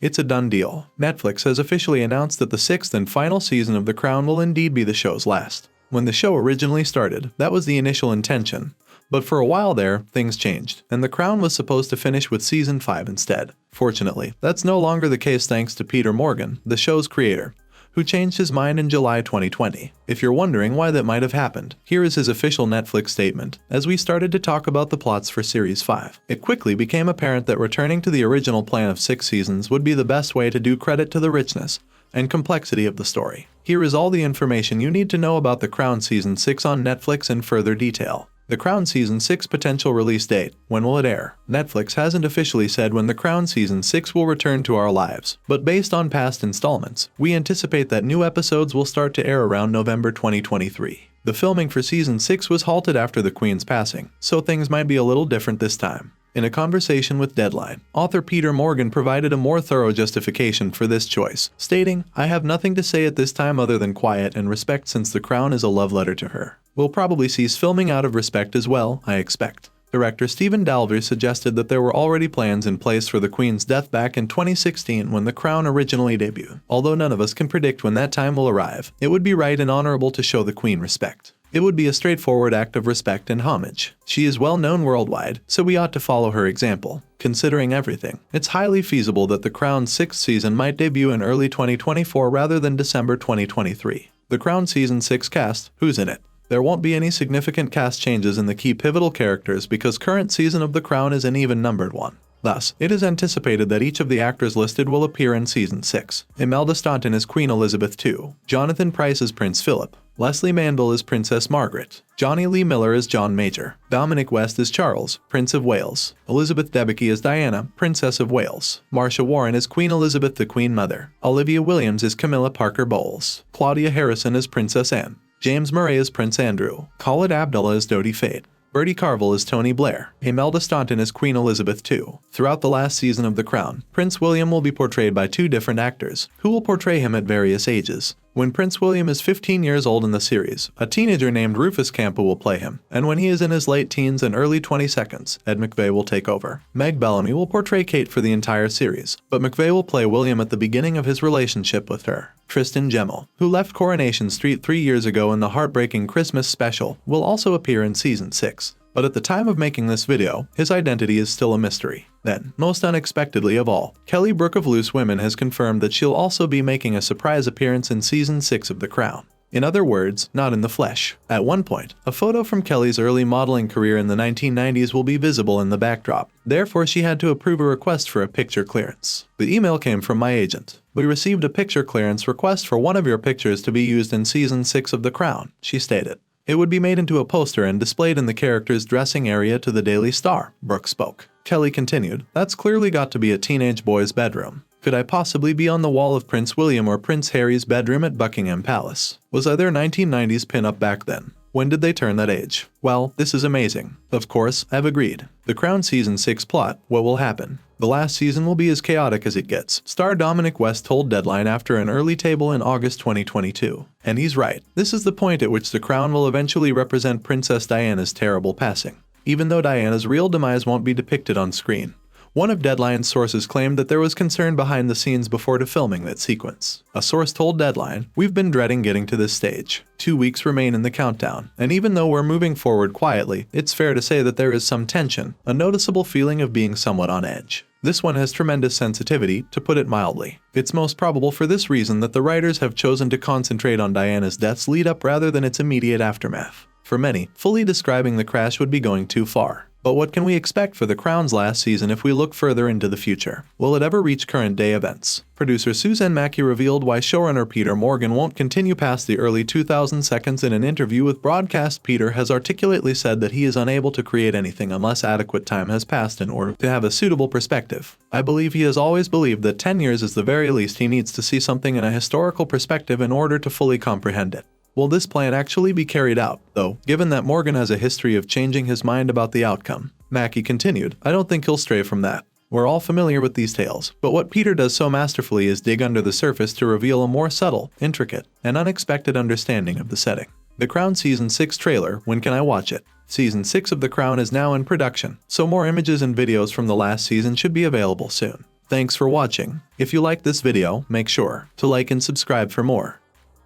It's a done deal. Netflix has officially announced that the 6th and final season of The Crown will indeed be the show's last. When the show originally started, that was the initial intention. But for a while there, things changed, and The Crown was supposed to finish with Season 5 instead. Fortunately, that's no longer the case thanks to Peter Morgan, the show's creator, who changed his mind in July 2020. If you're wondering why that might have happened, here is his official Netflix statement. As we started to talk about the plots for Series 5, it quickly became apparent that returning to the original plan of 6 seasons would be the best way to do credit to the richness and complexity of the story. Here is all the information you need to know about The Crown Season 6 on Netflix in further detail. The Crown Season 6 potential release date. When will it air? Netflix hasn't officially said when The Crown Season 6 will return to our lives, but based on past installments, we anticipate that new episodes will start to air around November 2023. The filming for Season 6 was halted after the Queen's passing, so things might be a little different this time. In a conversation with Deadline, author Peter Morgan provided a more thorough justification for this choice, stating, "I have nothing to say at this time other than quiet and respect since The Crown is a love letter to her. We'll probably cease filming out of respect as well, I expect." Director Stephen Dalver suggested that there were already plans in place for the Queen's death back in 2016 when The Crown originally debuted. Although none of us can predict when that time will arrive, it would be right and honorable to show the Queen respect. It would be a straightforward act of respect and homage. She is well known worldwide, so we ought to follow her example. Considering everything, it's highly feasible that The Crown's 6th season might debut in early 2024 rather than December 2023. The Crown Season 6 cast, who's in it? There won't be any significant cast changes in the key pivotal characters because current season of The Crown is an even-numbered one. Thus, it is anticipated that each of the actors listed will appear in Season 6. Imelda Staunton as Queen Elizabeth II, Jonathan Pryce as Prince Philip, Leslie Manville as Princess Margaret, Johnny Lee Miller as John Major, Dominic West as Charles, Prince of Wales, Elizabeth Debicki as Diana, Princess of Wales, Marsha Warren as Queen Elizabeth the Queen Mother, Olivia Williams as Camilla Parker Bowles, Claudia Harrison as Princess Anne, James Murray as Prince Andrew, Khalid Abdullah as Dodi Fayed, Bertie Carvel as Tony Blair, Imelda Staunton as Queen Elizabeth II. Throughout the last season of The Crown, Prince William will be portrayed by 2 different actors, who will portray him at various ages. When Prince William is 15 years old in the series, a teenager named Rufus Campa will play him, and when he is in his late teens and early 22nd, Ed McVeigh will take over. Meg Bellamy will portray Kate for the entire series, but McVeigh will play William at the beginning of his relationship with her. Tristan Gemmell, who left Coronation Street 3 years ago in the heartbreaking Christmas special, will also appear in Season 6. But at the time of making this video, his identity is still a mystery. Then, most unexpectedly of all, Kelly Brook of Loose Women has confirmed that she'll also be making a surprise appearance in Season 6 of The Crown. In other words, not in the flesh. At one point, a photo from Kelly's early modeling career in the 1990s will be visible in the backdrop. Therefore, she had to approve a request for a picture clearance. The email came from my agent. "We received a picture clearance request for one of your pictures to be used in Season 6 of The Crown," she stated. "It would be made into a poster and displayed in the character's dressing area to the Daily Star," Brooke spoke. Kelly continued, "That's clearly got to be a teenage boy's bedroom. Could I possibly be on the wall of Prince William or Prince Harry's bedroom at Buckingham Palace? Was I their 1990s pin-up back then? When did they turn that age? Well, this is amazing." Of course, I've agreed. The Crown Season 6 plot, what will happen? The last season will be as chaotic as it gets, star Dominic West told Deadline after an early table in August 2022. And he's right. This is the point at which The Crown will eventually represent Princess Diana's terrible passing, even though Diana's real demise won't be depicted on screen. One of Deadline's sources claimed that there was concern behind the scenes before filming that sequence. A source told Deadline, "We've been dreading getting to this stage. 2 weeks remain in the countdown, and even though we're moving forward quietly, it's fair to say that there is some tension, a noticeable feeling of being somewhat on edge. This one has tremendous sensitivity, to put it mildly. It's most probable for this reason that the writers have chosen to concentrate on Diana's death's lead-up rather than its immediate aftermath. For many, fully describing the crash would be going too far. But what can we expect for The Crown's last season if we look further into the future? Will it ever reach current-day events? Producer Suzanne Mackey revealed why showrunner Peter Morgan won't continue past the early 2000s in an interview with Broadcast. Peter has articulately said that he is unable to create anything unless adequate time has passed in order to have a suitable perspective. "I believe he has always believed that 10 years is the very least he needs to see something in a historical perspective in order to fully comprehend it." Will this plan actually be carried out, though, given that Morgan has a history of changing his mind about the outcome? Mackey continued, "I don't think he'll stray from that. We're all familiar with these tales, but what Peter does so masterfully is dig under the surface to reveal a more subtle, intricate, and unexpected understanding of the setting." The Crown Season 6 trailer, when can I watch it? Season 6 of The Crown is now in production, so more images and videos from the last season should be available soon. Thanks for watching. If you liked this video, make sure to like and subscribe for more.